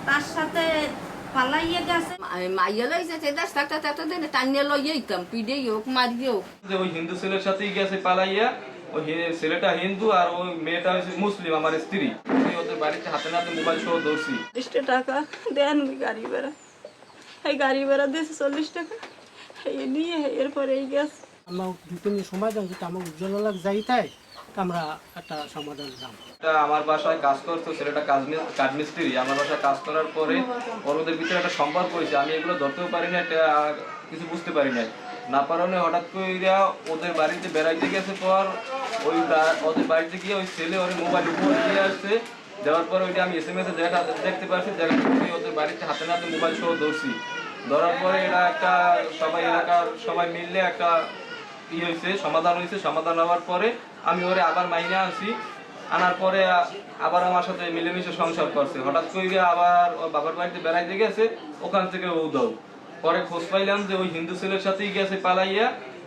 তার সাথে পালাইয়ে গেছে। মাইয়া লইছে দেশ থাকতে থাকতে দিন টানিয়ে লইয়ে দিতাম পিড়েই হোক মারিয়ে হোক। যে ওই হিন্দু ছেলের সাথেই গেছে পালাইয়া, ওই ছেলেটা হিন্দু আর ওই মেয়েটা হচ্ছে মুসলিম, আমার স্ত্রী। ওদের বাড়িতে হাতে নাতে মোবাইল সহ ধরছি। 40 টাকা দেন গাড়ি ভাড়া, এই গাড়ি ভাড়া দিয়েছে 40 টাকা, এই নিয়ে এরপরে এই গ্যাস আমরা দুদিন সময় দাম যেটা আমার উজ্জ্বল যাইতাই আমরা একটা সমাধান দাম। আমার বাসায় কাজ করতো ছেলেটা, কাঠমিস্ত্রি। আমার বাসায় কাজ করার পরে ওদের ভিতরে একটা সম্পর্ক হয়েছে। আমি এগুলো ধরতেও পারি না, কিছু বুঝতে পারি না। না পারলে হঠাৎ করে ওদের বাড়িতে বেড়াইতে গেছে পর ওদের বাড়িতে গিয়ে ওই ছেলে ওর মোবাইল উপর দিয়ে আসছে। দেওয়ার পর ওইটা আমি SMS এ দেখতে পাচ্ছি। ওদের বাড়িতে হাতে নাতে মোবাইল সহ ধরছি। ধরার পরে এরা একটা সবাই এলাকার সবাই মিললে একটা হয়েছে, সমাধান হয়েছে। সমাধান হওয়ার পরে আমি ওরে আবার মাইনে আনছি। আনার পরে আবার আমার সাথে মিলেমিশে সংসার করছে। হঠাৎ করে আবার ওর বাবার বাড়িতে বেড়াইতে গেছে, ওখান থেকে ও দাও। পরে খোঁজ পাইলাম যে ওই হিন্দু ছেলের সাথেই গেছে পালাইয়া,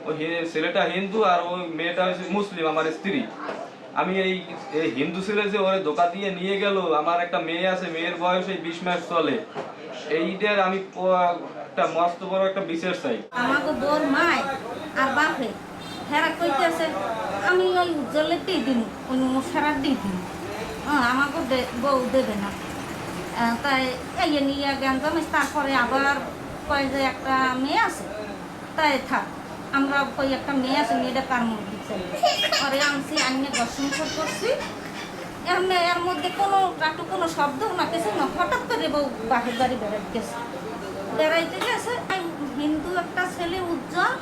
ওই ছেলেটা হিন্দু আর ওই মেয়েটা হচ্ছে মুসলিম, আমার স্ত্রী। আমি এই হিন্দু ছেলে যে ওরে ধোকা দিয়ে নিয়ে গেল, আমার একটা মেয়ে আছে, মেয়ের বয়স এই 20 মাস চলে। এইটার আমি একটা মস্ত বড় একটা বিচার চাই। আমাকে বোর মাই আর বাপে হেরা কইতেছে আমি ওই উজ্জ্বলের দিয়ে দিন, ওই মশারার দিয়ে দিন, আমাকে বউ দেবে না। তাই এই নিয়ে গ্যাঞ্জাম। তারপরে আবার কয় যে একটা মেয়ে আছে, তাই থাক আমরা কই একটা মেয়ে আছে, মেয়েটা কার মধ্যে পরে আনছি, আনিয়ে দর্শন করছি। এর মধ্যে কোনো শব্দ না, কিছু না। হঠাৎ করে বউ বাপের বাড়ি বেড়াইতে গেছে। হিন্দু একটা ছেলে উজ্জ্বল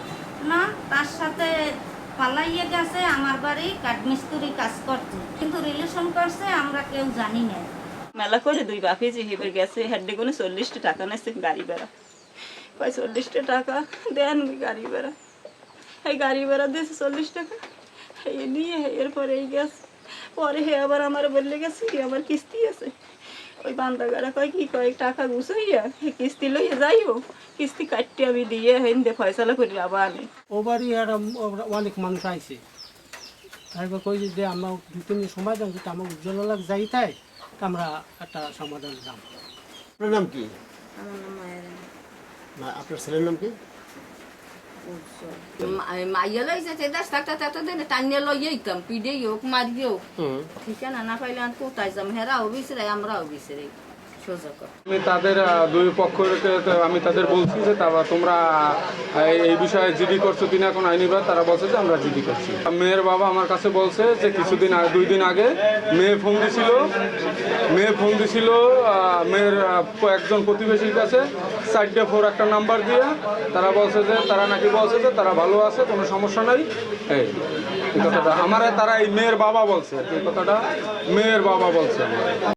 না, তার সাথে পালাইয়ে গেছে। আমার বাড়ি কাঠমিস্ত্রি কাজ করছে, কিন্তু রিলেশন করছে আমরা কেউ জানি না। মেলা করে দুই বাপে যে হেবে গেছে, হেডে কোনো 40 টাকা নেছে গাড়ি ভাড়া, কয় 40 টাকা দেন গাড়ি ভাড়া, এই গাড়ি ভাড়া দিয়েছে 40 টাকা, এই নিয়ে এরপরে এই গ্যাস। পরে হে আবার আমার বললে গেছে কি আমার কিস্তি আছে, ওই বান্দাগাড়া কয় কি কয়েক টাকা গুছাইয়া কিস্তি লইয়া যাইও, কিস্তি কাটতে আমি দিয়ে হেন্দে ফয়সালা করি আবার আনে। ও বাড়ি আর অনেক মানুষ আইছে, তারপর কই যে আমরা দুদিন সময় দাম যেটা আমার উজ্জ্বল যাইতাই আমরা একটা সমাধান দাম। আপনার নাম কি? আমার নাম মায়েরা। আপনার ছেলের নাম কি? মাইয়া লইছে দেশ থাকতে থাকতে দিন টানিয়ে লইয়ে দিতাম পিড়েই হোক মারিয়ে হোক। ঠিকানা না পাইলে আর কোথায় যাম, হেরাও বিচরে আমরাও বিচরে সোজা কর। আমি তাদের দুই পক্ষকে আমি তাদের বলছি যে তোমরা এই বিষয়ে জিডি করছো কিনা কোন আইনিবাদ, তারা বলছে যে আমরা জিডি করছি। মেয়ের বাবা আমার কাছে বলছে যে কিছুদিন 2 দিন আগে মেয়ে ফোন দিছিল মেয়ের একজন প্রতিবেশীর কাছে 4-4 একটা নাম্বার দিয়ে। তারা বলছে যে তারা নাকি বলছে যে তারা ভালো আছে, কোনো সমস্যা নাই। এই কথাটা আমার তারা এই মেয়ের বাবা বলছে, এই কথাটা মেয়ের বাবা বলছে।